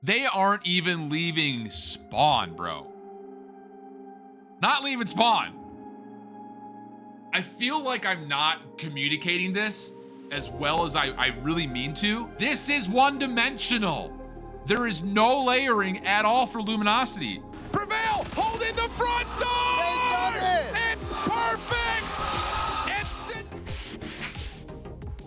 They aren't even leaving spawn, bro. Not leaving spawn. I feel like I'm not communicating this as well as I really mean to. This is one-dimensional. There is no layering at all for Luminosity. Prevail, hold in the front door! They done it! It's perfect!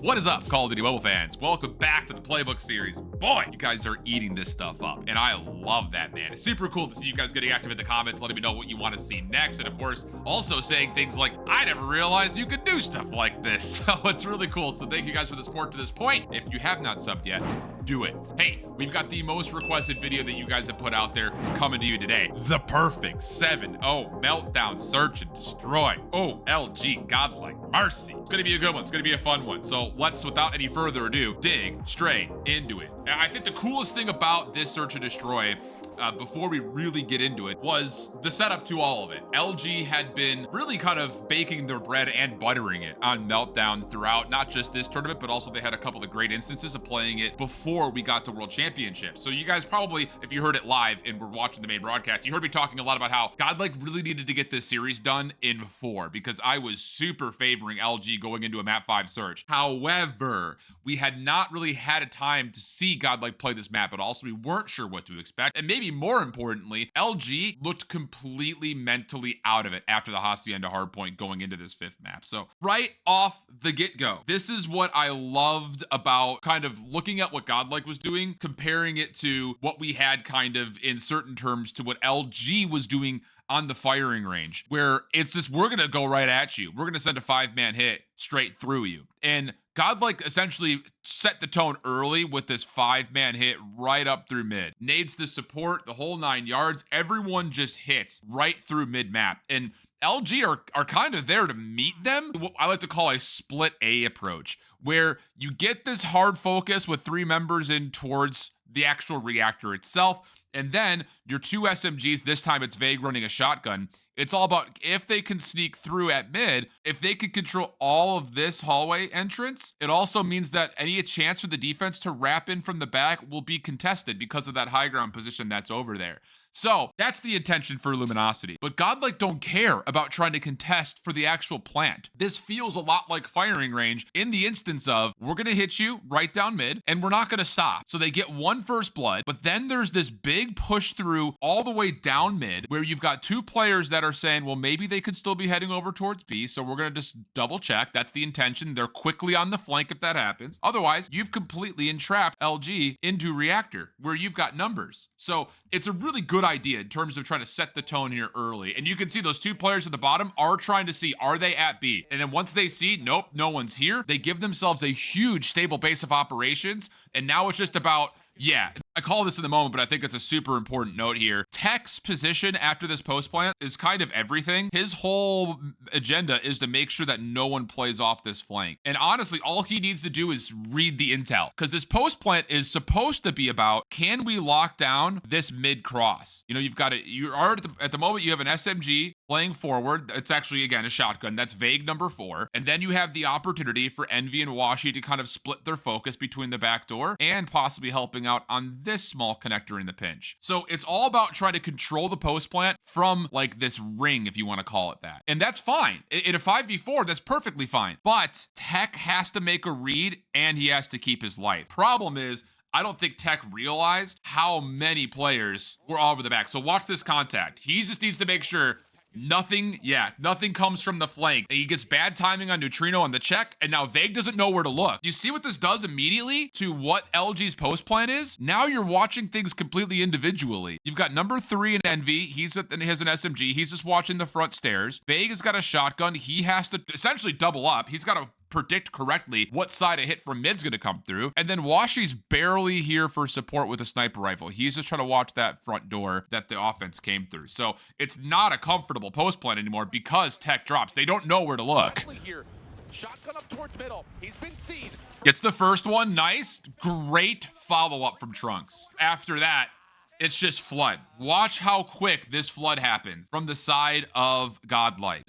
What is up, Call of Duty Mobile fans? Welcome back to the Playbook series. Boy, you guys are eating this stuff up, and I love that, man. It's super cool to see you guys getting active in the comments, letting me know what you want to see next, and of course, also saying things like, I never realized you could do stuff like this. So it's really cool. So thank you guys for the support to this point. If you have not subbed yet, do it. Hey, we've got the most requested video that you guys have put out there coming to you today. The perfect 7-0 Meltdown Search and Destroy. Oh, LG Godlike Mercy. It's gonna be a good one. It's gonna be a fun one. So let's, without any further ado, dig straight into it. And I think the coolest thing about this Search and Destroy, before we really get into it, was the setup to all of it. LG had been really kind of baking their bread and buttering it on Meltdown throughout, not just this tournament, but also they had a couple of great instances of playing it before we got to World Championships. So you guys probably, if you heard it live and were watching the main broadcast, you heard me talking a lot about how Godlike really needed to get this series done in 4 because I was super favoring LG going into a map 5 search. However, we had not really had a time to see Godlike play this map at all, so we weren't sure what to expect. And maybe more importantly, LG looked completely mentally out of it after the Hacienda hardpoint going into this 5th map. So right off the get-go, this is what I loved about kind of looking at what Godlike was doing, comparing it to what we had kind of in certain terms to what LG was doing on the firing range, where it's just, we're gonna go right at you. We're gonna send a 5-man hit straight through you. And Godlike essentially set the tone early with this 5-man hit right up through mid. Nades the support, the whole 9 yards. Everyone just hits right through mid-map. And LG are kind of there to meet them. What I like to call a split A approach, where you get this hard focus with 3 members in towards the actual reactor itself. And then your 2 SMGs, this time it's Vague running a shotgun. It's all about if they can sneak through at mid, if they can control all of this hallway entrance, it also means that any chance for the defense to wrap in from the back will be contested because of that high ground position that's over there. So that's the intention for Luminosity. But Godlike don't care about trying to contest for the actual plant. This feels a lot like firing range in the instance of, we're gonna hit you right down mid and we're not gonna stop. So they get 1 first blood, but then there's this big push through all the way down mid where you've got 2 players that are saying, well, maybe they could still be heading over towards B. So we're gonna just double check. That's the intention. They're quickly on the flank if that happens. Otherwise, you've completely entrapped LG into reactor where you've got numbers. So it's a really good idea in terms of trying to set the tone here early. And you can see those 2 players at the bottom are trying to see, are they at B? And then once they see, nope, no one's here, they give themselves a huge stable base of operations. And now it's just about, yeah, I call this in the moment, but I think it's a super important note here. Tech's position after this post plant is kind of everything. His whole agenda is to make sure that no one plays off this flank. And honestly, all he needs to do is read the intel, because this post plant is supposed to be about, can we lock down this mid cross? You know, you've got it. You are at the moment, you have an SMG playing forward. It's actually, again, a shotgun. That's Vague number 4. And then you have the opportunity for Envy and Washi to kind of split their focus between the back door and possibly helping out on this small connector in the pinch. So it's all about trying to control the post plant from like this ring, if you want to call it that. And that's fine. In a 5v4, that's perfectly fine. But Tech has to make a read and he has to keep his life. Problem is, I don't think Tech realized how many players were all over the back. So watch this contact. He just needs to make sure nothing comes from the flank. He gets bad timing on Neutrino on the check, and now Vague doesn't know where to look. You see what this does immediately to what LG's post plan is? Now you're watching things completely individually. You've got number 3 in Envy. He has an SMG. He's just watching the front stairs. Vague has got a shotgun. He has to essentially double up. He's got to predict correctly what side a hit from mid's going to come through. And then Washi's barely here for support with a sniper rifle. He's just trying to watch that front door that the offense came through. So it's not a comfortable post plan anymore because Tech drops. They don't know where to look. Shotgun up towards middle. He's been seen. Gets the first one. Nice. Great follow-up from Trunks. After that, it's just flood. Watch how quick this flood happens from the side of Godlike.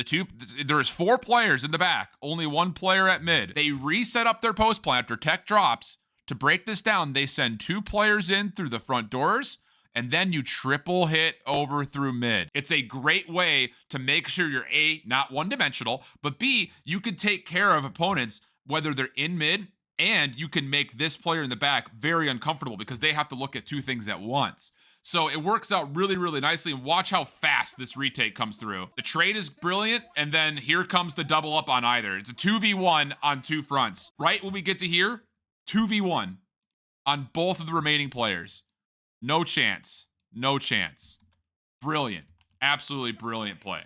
There's 4 players in the back, only 1 player at mid. They reset up their post plant after Tech drops To break this down, they send 2 players in through the front doors, and then you triple hit over through mid. It's a great way to make sure you're A, not one-dimensional, but B, you can take care of opponents, whether they're in mid, and you can make this player in the back very uncomfortable because they have to look at 2 things at once. So it works out really, really nicely, and watch how fast this retake comes through. The trade is brilliant, and then here comes the double up on either. It's a 2v1 on 2 fronts. Right when we get to here, 2v1 on both of the remaining players. No chance. No chance. Brilliant. Absolutely brilliant play.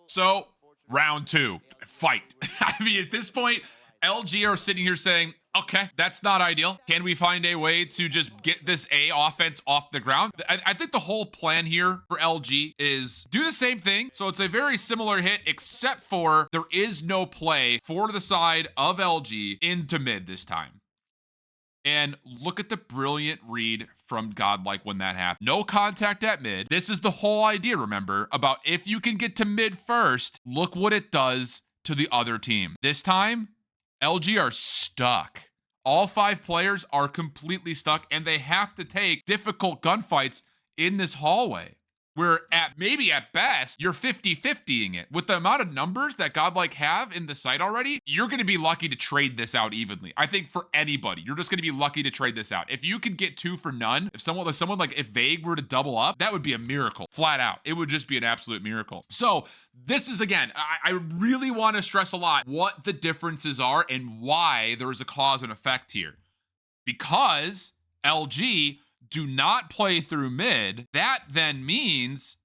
So, round 2. Fight. I mean, at this point, LG are sitting here saying, okay, that's not ideal. Can we find a way to just get this A offense off the ground? I think the whole plan here for LG is do the same thing. So it's a very similar hit, except for there is no play for the side of LG into mid this time. And look at the brilliant read from Godlike when that happened. No contact at mid. This is the whole idea, remember, about if you can get to mid first, look what it does to the other team. This time, LG are stuck. All 5 players are completely stuck, and they have to take difficult gunfights in this hallway. Where maybe at best, you're 50-50ing it. With the amount of numbers that Godlike have in the site already, you're going to be lucky to trade this out evenly. I think for anybody, you're just going to be lucky to trade this out. If you could get 2 for none, if Vague were to double up, that would be a miracle, flat out. It would just be an absolute miracle. So this is, again, I really want to stress a lot what the differences are and why there is a cause and effect here. Because LG do not play through mid, that then means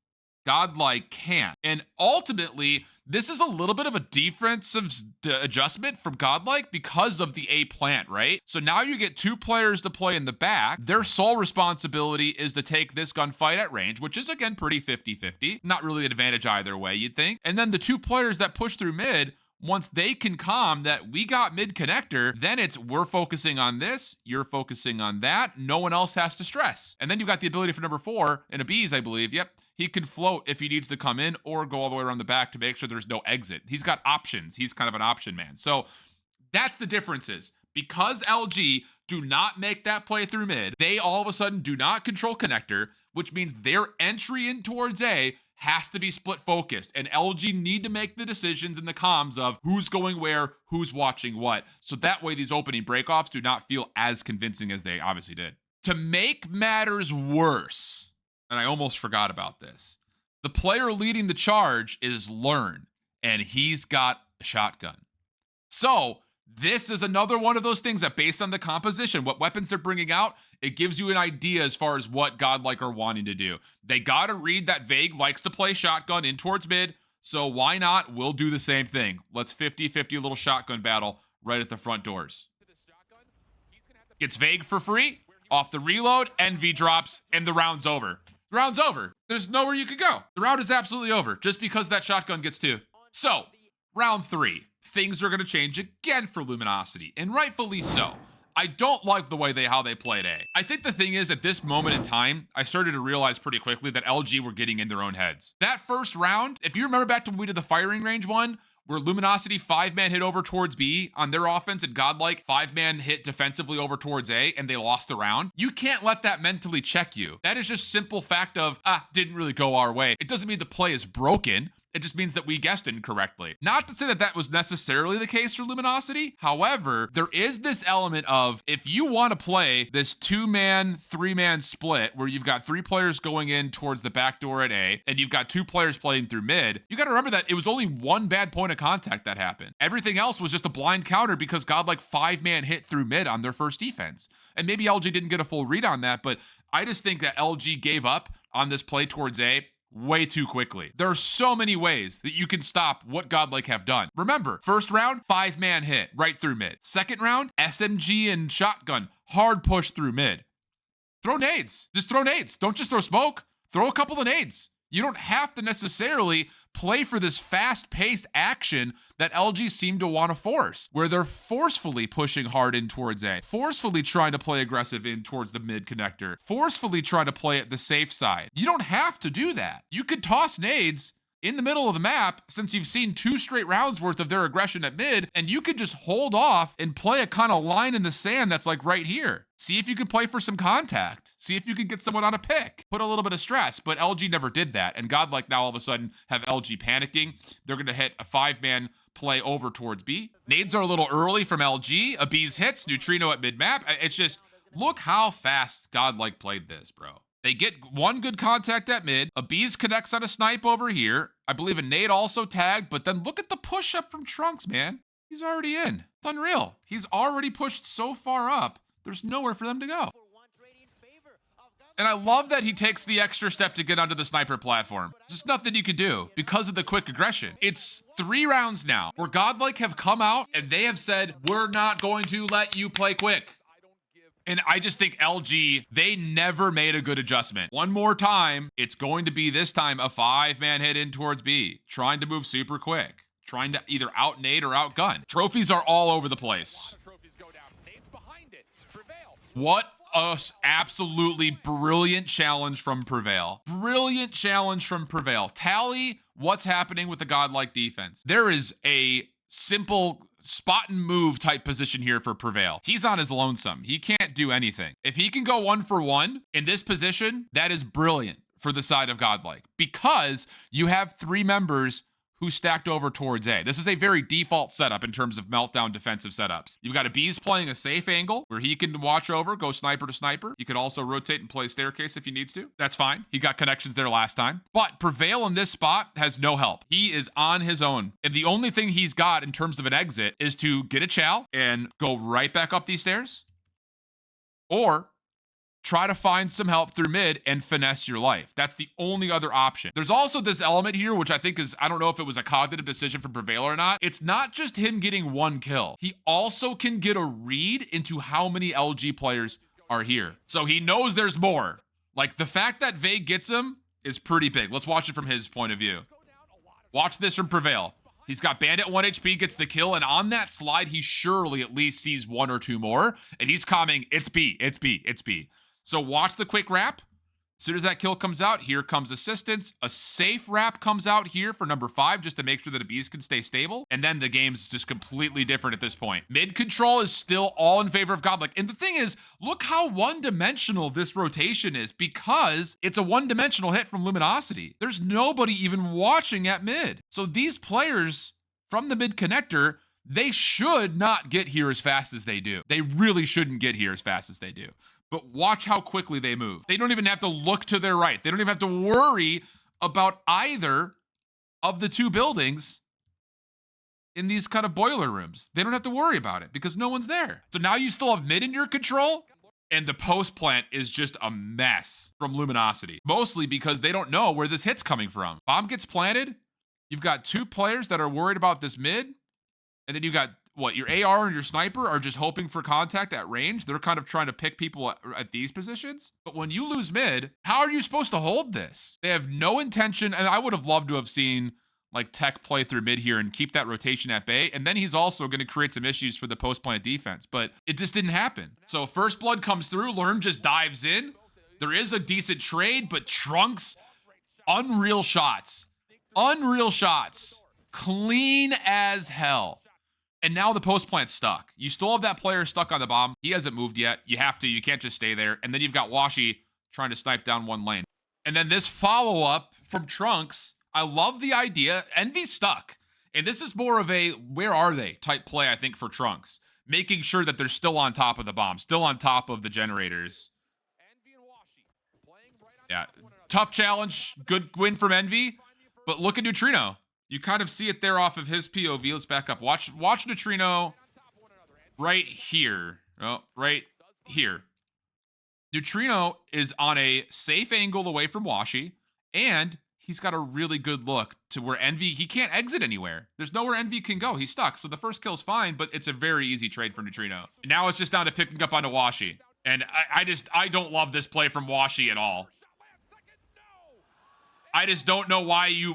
Godlike can't. And ultimately, this is a little bit of a defensive adjustment from Godlike because of the A plant, right? So now you get 2 players to play in the back. Their sole responsibility is to take this gunfight at range, which is, again, pretty 50-50. Not really an advantage either way, you'd think. And then the 2 players that push through mid, once they can calm that we got mid connector, then it's we're focusing on this, you're focusing on that. No one else has to stress. And then you've got the ability for number 4 in a B's, I believe. Yep. He can float if he needs to come in or go all the way around the back to make sure there's no exit. He's got options. He's kind of an option man. So that's the differences. Because LG do not make that play through mid, they all of a sudden do not control connector, which means their entry in towards A has to be split focused, and LG need to make the decisions in the comms of who's going where, who's watching what, so that way these opening breakoffs do not feel as convincing as they obviously did. To make matters worse, and I almost forgot about this, the player leading the charge is Learn, and he's got a shotgun. So this is another one of those things that based on the composition, what weapons they're bringing out, it gives you an idea as far as what Godlike are wanting to do. They got to read that Vague likes to play shotgun in towards mid, so why not? We'll do the same thing. Let's 50-50 little shotgun battle right at the front doors. Gets Vague for free, off the reload, Envy drops, and the round's over. The round's over. There's nowhere you could go. The round is absolutely over, just because that shotgun gets 2. So, round 3. Things are going to change again for Luminosity, and rightfully so. I don't like the way how they played A. I think the thing is, at this moment in time, I started to realize pretty quickly that LG were getting in their own heads. That first round, if you remember back to when we did the firing range one, where Luminosity 5-man hit over towards B on their offense and Godlike 5-man hit defensively over towards A and they lost the round, you can't let that mentally check you. That is just simple fact of, didn't really go our way. It doesn't mean the play is broken. It just means that we guessed incorrectly. Not to say that that was necessarily the case for Luminosity. However, there is this element of if you want to play this 2-man, 3-man split where you've got 3 players going in towards the back door at A and you've got 2 players playing through mid, you got to remember that it was only 1 bad point of contact that happened. Everything else was just a blind counter because Godlike 5-man hit through mid on their first defense. And maybe LG didn't get a full read on that, but I just think that LG gave up on this play towards A way too quickly. There are so many ways that you can stop what Godlike have done. Remember, first round, 5-man hit right through mid. Second round, SMG and shotgun, hard push through mid. Throw nades. Just throw nades. Don't just throw smoke. Throw a couple of nades. You don't have to necessarily play for this fast-paced action that LG seem to want to force, where they're forcefully pushing hard in towards A, forcefully trying to play aggressive in towards the mid connector, forcefully trying to play at the safe side. You don't have to do that. You could toss nades in the middle of the map, since you've seen 2 straight rounds worth of their aggression at mid, and you could just hold off and play a kind of line in the sand that's like right here. See if you can play for some contact. See if you can get someone on a pick. Put a little bit of stress, but LG never did that. And Godlike now all of a sudden have LG panicking. They're going to hit a 5-man play over towards B. Nades are a little early from LG. A B's hits, Neutrino at mid-map. It's just, look how fast Godlike played this, bro. They get one good contact at mid. A Bees connects on a snipe over here. I believe a nade also tagged, but then look at the push up from Trunks, man. He's already in. It's unreal. He's already pushed so far up. There's nowhere for them to go. And I love that he takes the extra step to get onto the sniper platform. Just nothing you can do because of the quick aggression. It's 3 rounds now where Godlike have come out and they have said, we're not going to let you play quick. And I just think LG, they never made a good adjustment. One more time, it's going to be this time a 5-man hit in towards B, trying to move super quick, trying to either out-nade or out-gun. Trophies are all over the place. What a absolutely brilliant challenge from Prevail. Brilliant challenge from Prevail. Tally what's happening with the Godlike defense. There is a simple spot and move type position here for Prevail. He's on his lonesome. He can't do anything. If he can go 1 for 1 in this position, that is brilliant for the side of Godlike because you have 3 members who stacked over towards A. This is a very default setup in terms of Meltdown defensive setups. You've got a Bees playing a safe angle where he can watch over, go sniper to sniper. He could also rotate and play staircase if he needs to. That's fine. He got connections there last time. But Prevail in this spot has no help. He is on his own. And the only thing he's got in terms of an exit is to get a chow and go right back up these stairs. Or try to find some help through mid and finesse your life. That's the only other option. There's also this element here, which I think is, I don't know if it was a cognitive decision from Prevail or not. It's not just him getting 1 kill. He also can get a read into how many LG players are here. So he knows there's more. Like the fact that Vague gets him is pretty big. Let's watch it from his point of view. Watch this from Prevail. He's got Bandit 1 HP, gets the kill, and on that slide, he surely at least sees 1 or 2 more, and he's coming, it's B, it's B, it's B. So watch the quick wrap. As soon as that kill comes out, here comes assistance. A safe wrap comes out here for number 5 just to make sure that the Bees can stay stable. And then the game's just completely different at this point. Mid control is still all in favor of Godlike. And the thing is, look how one-dimensional this rotation is because it's a one-dimensional hit from Luminosity. There's nobody even watching at mid. So these players from the mid connector, they should not get here as fast as they do. They really shouldn't get here as fast as they do. But watch how quickly they move. They don't even have to look to their right. They don't even have to worry about either of the 2 buildings in these kind of boiler rooms. They don't have to worry about it because no one's there. So now you still have mid in your control, and the post plant is just a mess from Luminosity. Mostly because they don't know where this hit's coming from. Bomb gets planted. You've got 2 players that are worried about this mid, and then you got what, your AR and your sniper are just hoping for contact at range. They're kind of trying to pick people at these positions. But when you lose mid, how are you supposed to hold this? They have no intention, and I would have loved to have seen like Tech play through mid here and keep that rotation at bay. And then he's also going to create some issues for the post-plant defense, but it just didn't happen. So First Blood comes through, Learn just dives in. There is a decent trade, but Trunks, unreal shots. Unreal shots. Clean as hell. And now the post plant's stuck. You still have that player stuck on the bomb. He hasn't moved yet. You have to. You can't just stay there. And then you've got Washi trying to snipe down 1 lane. And then this follow-up from Trunks. I love the idea. Envy's stuck. And this is more of a where are they type play, I think, for Trunks. Making sure that they're still on top of the bomb. Still on top of the generators. Yeah. Tough challenge. Good win from Envy. But look at Neutrino. You kind of see it there off of his POV. Let's back up. Watch Neutrino right here. Oh, right here. Neutrino is on a safe angle away from Washi, and he's got a really good look to where Envy, he can't exit anywhere. There's nowhere Envy can go. He's stuck. So the first kill's fine, but it's a very easy trade for Neutrino. Now it's just down to picking up onto Washi. And I don't love this play from Washi at all. I just don't know why he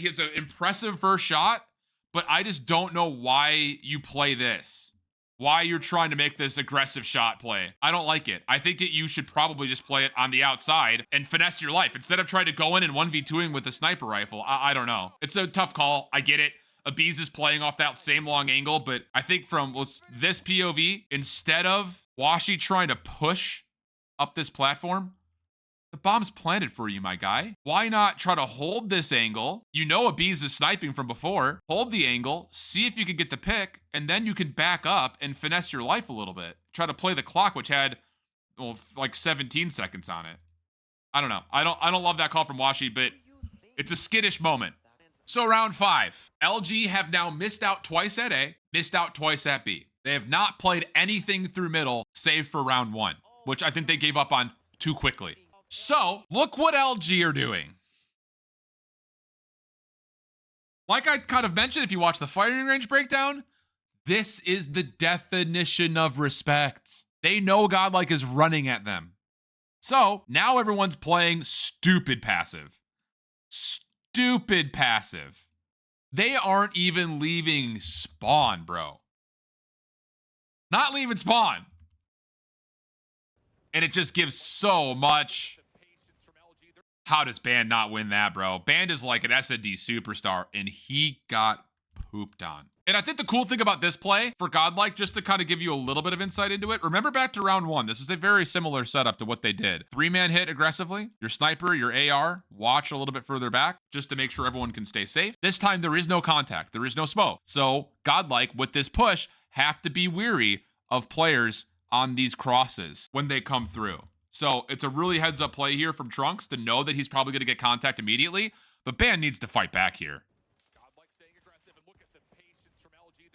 has an impressive first shot, but I just don't know why you play this. why you're trying to make this aggressive shot play. I don't like it. I think that you should probably just play it on the outside and finesse your life instead of trying to go in and 1v2ing with a sniper rifle. I don't know. It's a tough call. I get it. Abiz is playing off that same long angle, but I think from this POV, instead of Washi trying to push up this platform, the bomb's planted for you, my guy. Why not try to hold this angle? You know Abiz is sniping from before. Hold the angle, see if you can get the pick, and then you can back up and finesse your life a little bit. Try to play the clock, which had, well, like 17 seconds on it. I don't know. I don't love that call from Washi, but it's a skittish moment. So round 5. LG have now missed out twice at A, missed out twice at B. They have not played anything through middle, save for round 1, which I think they gave up on too quickly. So, look what LG are doing. Like I kind of mentioned, if you watch the firing range breakdown, this is the definition of respect. They know Godlike is running at them. So, now everyone's playing stupid passive. Stupid passive. They aren't even leaving spawn, bro. Not leaving spawn. And it just gives so much. How does Band not win that, bro? Band is like an S&D superstar, and he got pooped on. And I think the cool thing about this play for Godlike, just to kind of give you a little bit of insight into it, remember back to round 1, this is a very similar setup to what they did. 3-man hit aggressively, your sniper, your AR, watch a little bit further back, just to make sure everyone can stay safe. This time, there is no contact, there is no smoke. So Godlike, with this push, have to be weary of players on these crosses when they come through. So it's a really heads up play here from Trunks to know that he's probably going to get contact immediately, but Band needs to fight back here.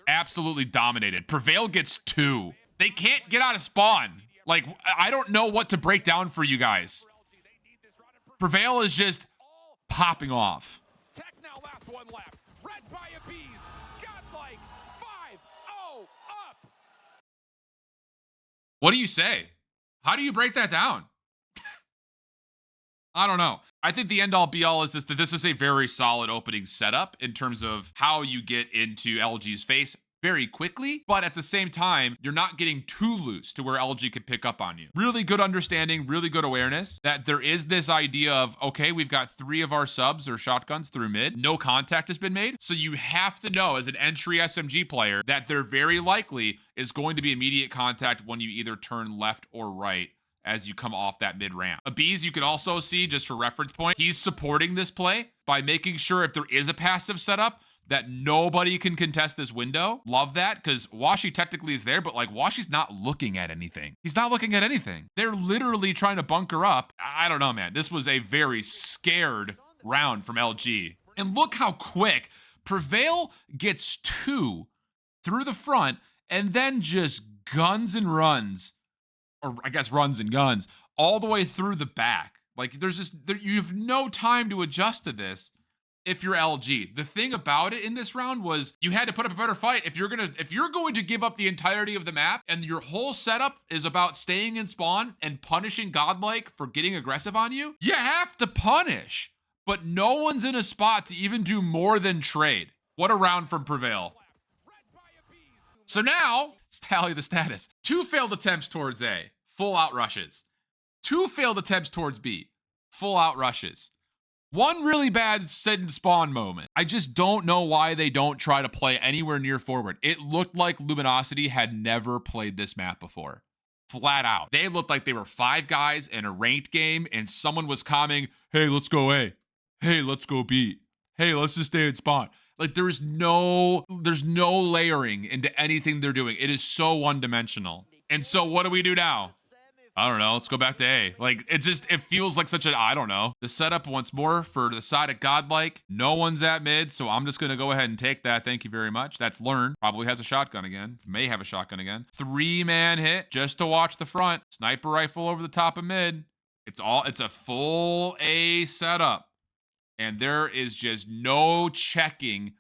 Absolutely dominated. Prevail gets 2. They can't get out of spawn. Like, I don't know what to break down for you guys. Prevail is just popping off. Tech now, last one left. Red by Abiz. Godlike 5-0 up. What do you say? How do you break that down? I don't know. I think the end all be all is this, that this is a very solid opening setup in terms of how you get into LG's face very quickly, but at the same time, you're not getting too loose to where LG could pick up on you. Really good understanding, really good awareness that there is this idea of, okay, we've got 3 of our subs or shotguns through mid. No contact has been made. So you have to know as an entry SMG player that there very likely is going to be immediate contact when you either turn left or right as you come off that mid ramp. Abiz, you can also see, just for reference point, he's supporting this play by making sure if there is a passive setup that nobody can contest this window. Love that, because Washi technically is there, but like Washi's not looking at anything. He's not looking at anything. They're literally trying to bunker up. I don't know, man. This was a very scared round from LG. And look how quick Prevail gets 2 through the front and then just guns and runs, or I guess runs and guns, all the way through the back. Like you have no time to adjust to this if you're LG. The thing about it in this round was you had to put up a better fight. If you're going to give up the entirety of the map and your whole setup is about staying in spawn and punishing Godlike for getting aggressive on you, you have to punish. But no one's in a spot to even do more than trade. What a round from Prevail. So now, let's tally the status. 2 failed attempts towards A, full out rushes. 2 failed attempts towards B, full out rushes. 1 really bad sit and spawn moment. I just don't know why they don't try to play anywhere near forward. It looked like Luminosity had never played this map before. Flat out. They looked like they were 5 guys in a ranked game and someone was commenting, hey, let's go A. Hey, let's go B. Hey, let's just stay in spawn. Like there's no layering into anything they're doing. It is so one-dimensional. And so what do we do now? I don't know. Let's go back to A. Like it feels like such a, I don't know. The setup once more for the side of Godlike. No one's at mid, so I'm just going to go ahead and take that. Thank you very much. That's Learn. Probably has a shotgun again. May have a shotgun again. 3-man hit just to watch the front. Sniper rifle over the top of mid. It's a full A setup. And there is just no checking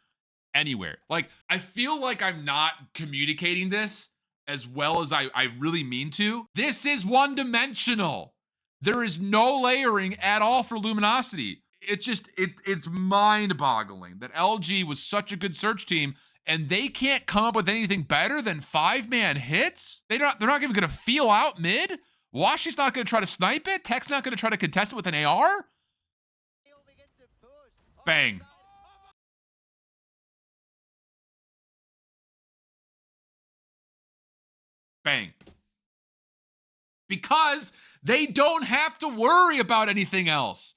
anywhere. Like, I feel like I'm not communicating this as well as I really mean to. This is one-dimensional. There is no layering at all for Luminosity. It's mind-boggling that LG was such a good search team and they can't come up with anything better than 5-man hits? They're not even gonna feel out mid? Washi's not gonna try to snipe it? Tech's not gonna try to contest it with an AR? Bang. Bang. Because they don't have to worry about anything else.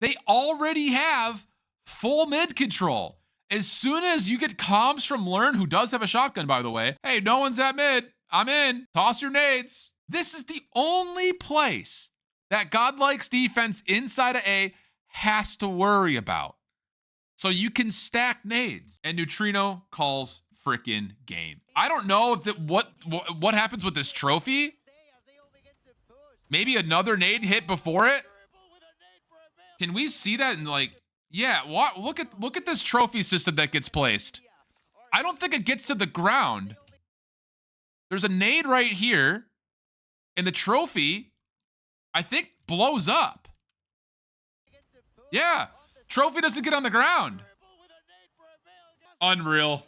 They already have full mid control. As soon as you get comms from Learn, who does have a shotgun, by the way, hey, no one's at mid. I'm in. Toss your nades. This is the only place that Godlike's defense inside of A has to worry about. So you can stack nades. And Neutrino calls frickin' game. I don't know if what happens with this trophy. Maybe another nade hit before it. Can we see that in like, yeah, look at this trophy system that gets placed. I don't think it gets to the ground. There's a nade right here, and the trophy, I think, blows up. Yeah, trophy doesn't get on the ground. Unreal.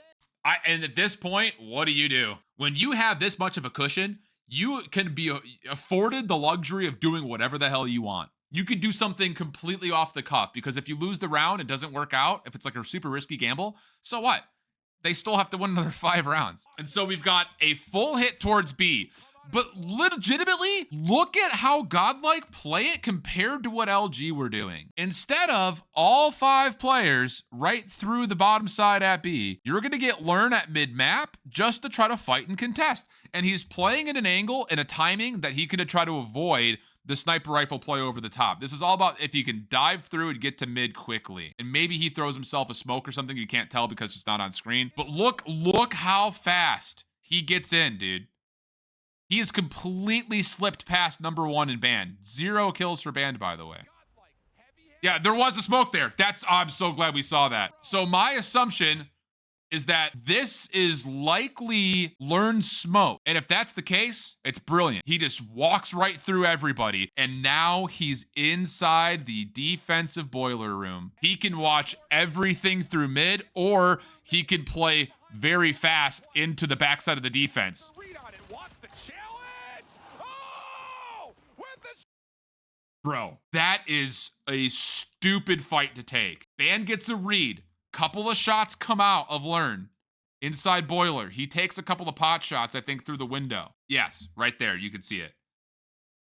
And at this point, what do? When you have this much of a cushion, you can be afforded the luxury of doing whatever the hell you want. You could do something completely off the cuff, because if you lose the round, it doesn't work out. If it's like a super risky gamble, so what? They still have to win another 5 rounds. And so we've got a full hit towards B. But legitimately, look at how Godlike play it compared to what LG were doing. Instead of all 5 players right through the bottom side at B, you're going to get Learn at mid-map just to try to fight and contest. And he's playing at an angle and a timing that he could try to avoid the sniper rifle play over the top. This is all about if you can dive through and get to mid quickly. And maybe he throws himself a smoke or something you can't tell because it's not on screen. But look how fast he gets in, dude. He has completely slipped past #1 in Band. 0 kills for Band, by the way. Yeah, there was a smoke there. I'm so glad we saw that. So my assumption is that this is likely Learn smoke. And if that's the case, it's brilliant. He just walks right through everybody. And now he's inside the defensive boiler room. He can watch everything through mid, or he could play very fast into the backside of the defense. Bro, that is a stupid fight to take. Band gets a read. Couple of shots come out of Learn. Inside boiler. He takes a couple of pot shots, I think, through the window. Yes, right there. You can see it.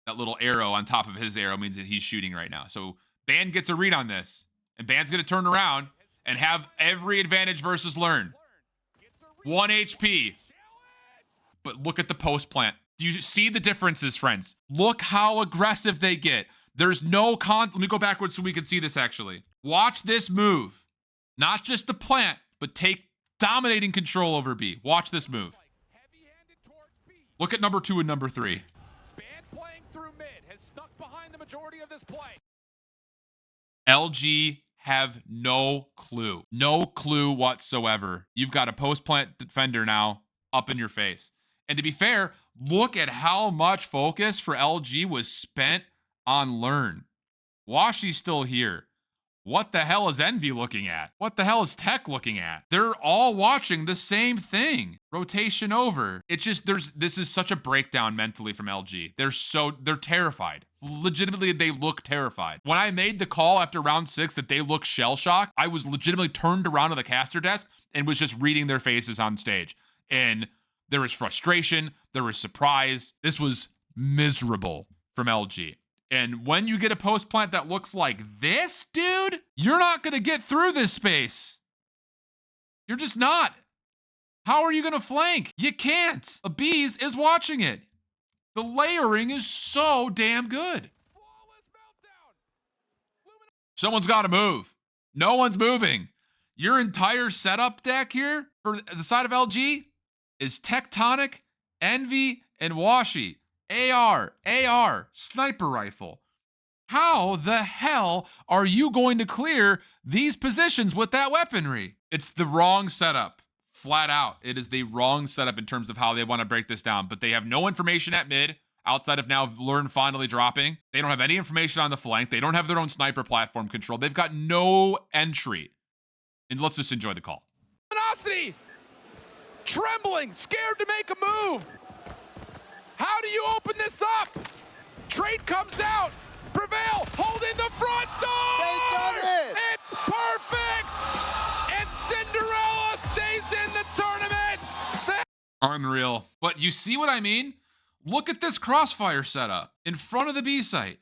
That little arrow on top of his arrow means that he's shooting right now. So Band gets a read on this. And Band's going to turn around and have every advantage versus Learn. 1 HP. But look at the post plant. Do you see the differences, friends? Look how aggressive they get. There's no let me go backwards so we can see this actually. Watch this move. Not just the plant, but take dominating control over B. Watch this move. Look at #2 and #3. Band playing through mid has snuck behind the majority of this play. LG have no clue. No clue whatsoever. You've got a post-plant defender now up in your face. And to be fair, look at how much focus for LG was spent on Learn. Washi's still here. What the hell is Envy looking at? What the hell is Tech looking at? They're all watching the same thing. Rotation over. It's just, this is such a breakdown mentally from LG. They're terrified. Legitimately, they look terrified. When I made the call after round 6 that they look shell-shocked, I was legitimately turned around to the caster desk and was just reading their faces on stage. And there was frustration. There was surprise. This was miserable from LG. And when you get a post plant that looks like this, dude, you're not going to get through this space. You're just not. How are you going to flank? You can't. Abiz is watching it. The layering is so damn good. Someone's got to move. No one's moving. Your entire setup deck here for the side of LG is Tectonic, Envy, and Washi. AR, sniper rifle. How the hell are you going to clear these positions with that weaponry? It's the wrong setup, flat out. It is the wrong setup in terms of how they want to break this down, but they have no information at mid outside of now Learn finally dropping. They don't have any information on the flank. They don't have their own sniper platform control. They've got no entry. And let's just enjoy the call. Luminosity trembling, scared to make a move. How do you open this up? Trade comes out. Prevail holding the front door. They done it. It's perfect. And Cinderella stays in the tournament. Unreal. But you see what I mean? Look at this crossfire setup in front of the B site.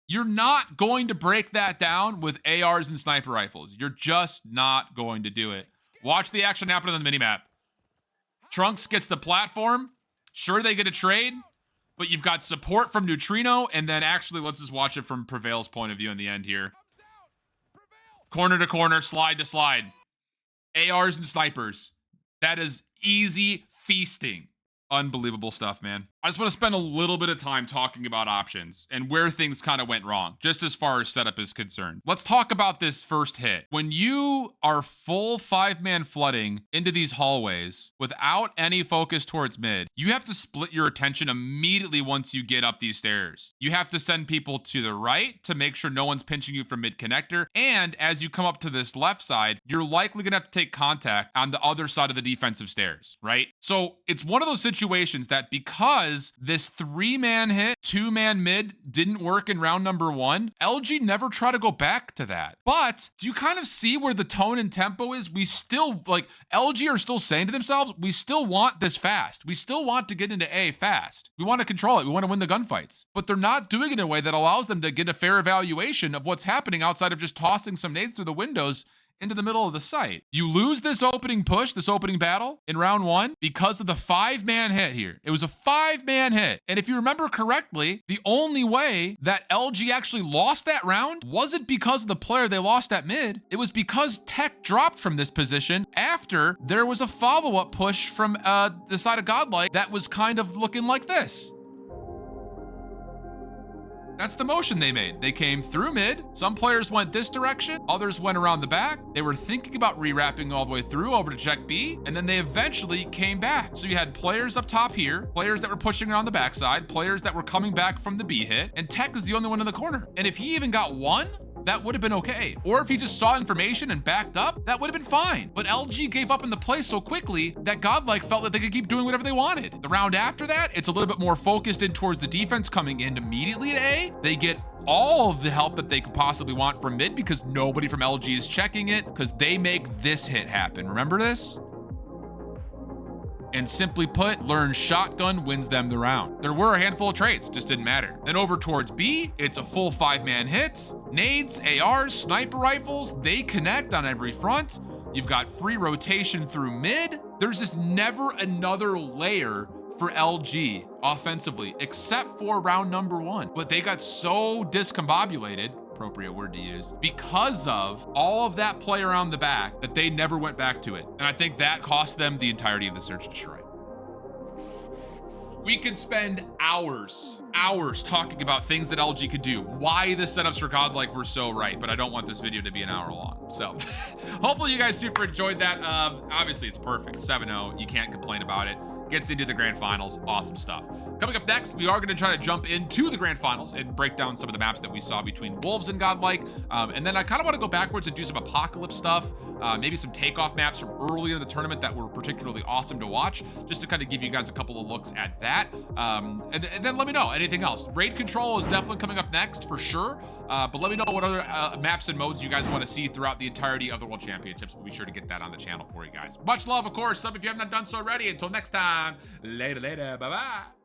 You're not going to break that down with ARs and sniper rifles. You're just not going to do it. Watch the action happen on the minimap. Trunks gets the platform. Sure, they get a trade, but you've got support from Neutrino, and then actually, let's just watch it from Prevail's point of view in the end here. Corner to corner, slide to slide. ARs and snipers. That is easy feasting. Unbelievable stuff, man. I just want to spend a little bit of time talking about options and where things kind of went wrong, just as far as setup is concerned. Let's talk about this first hit. When you are full 5-man flooding into these hallways without any focus towards mid, you have to split your attention immediately once you get up these stairs. You have to send people to the right to make sure no one's pinching you from mid connector. And as you come up to this left side, you're likely gonna have to take contact on the other side of the defensive stairs, right? So it's one of those situations that because this 3-man hit, 2-man mid didn't work in round number 1, LG never try to go back to that. But do you kind of see where the tone and tempo is? We still, like, LG are still saying to themselves, we still want this fast. We still want to get into A fast. We want to control it. We want to win the gunfights. But they're not doing it in a way that allows them to get a fair evaluation of what's happening outside of just tossing some nades through the windows into the middle of the site. You lose this opening push, this opening battle in round 1 because of the 5-man hit here. It was a 5-man hit. And if you remember correctly, the only way that LG actually lost that round wasn't because of the player they lost at mid. It was because Tech dropped from this position after there was a follow-up push from the side of Godlike that was kind of looking like this. That's the motion they made. They came through mid. Some players went this direction. Others went around the back. They were thinking about re-wrapping all the way through over to check B, and then they eventually came back. So you had players up top here, players that were pushing around the backside, players that were coming back from the B hit, and Tech is the only one in the corner. And if he even got one, that would have been okay. Or if he just saw information and backed up, that would have been fine. But LG gave up in the play so quickly that Godlike felt that they could keep doing whatever they wanted. The round after that, it's a little bit more focused in towards the defense coming in immediately to A. They get all of the help that they could possibly want from mid because nobody from LG is checking it because they make this hit happen. Remember this? And simply put, learn shotgun wins them the round. There were a handful of trades, just didn't matter. Then over towards B, it's a full 5-man hit. Nades, ARs, sniper rifles, they connect on every front. You've got free rotation through mid. There's just never another layer for LG offensively, except for round number 1. But they got so discombobulated, appropriate word to use, because of all of that play around the back that they never went back to it. And I think that cost them the entirety of the search and destroy. We could spend hours talking about things that LG could do, why the setups for Godlike were so right, but I don't want this video to be an hour long. So hopefully you guys super enjoyed that. Obviously it's perfect, 7-0, you can't complain about it. Gets into the grand finals, awesome stuff. Coming up next, we are going to try to jump into the grand finals and break down some of the maps that we saw between Wolves and Godlike. And then I kind of want to go backwards and do some Apocalypse stuff, maybe some takeoff maps from earlier in the tournament that were particularly awesome to watch, just to kind of give you guys a couple of looks at that. And then let me know anything else. Raid Control is definitely coming up next for sure. But let me know what other maps and modes you guys want to see throughout the entirety of the World Championships. We'll be sure to get that on the channel for you guys. Much love, of course. Some if you have not done so already. Until next time, later, bye-bye.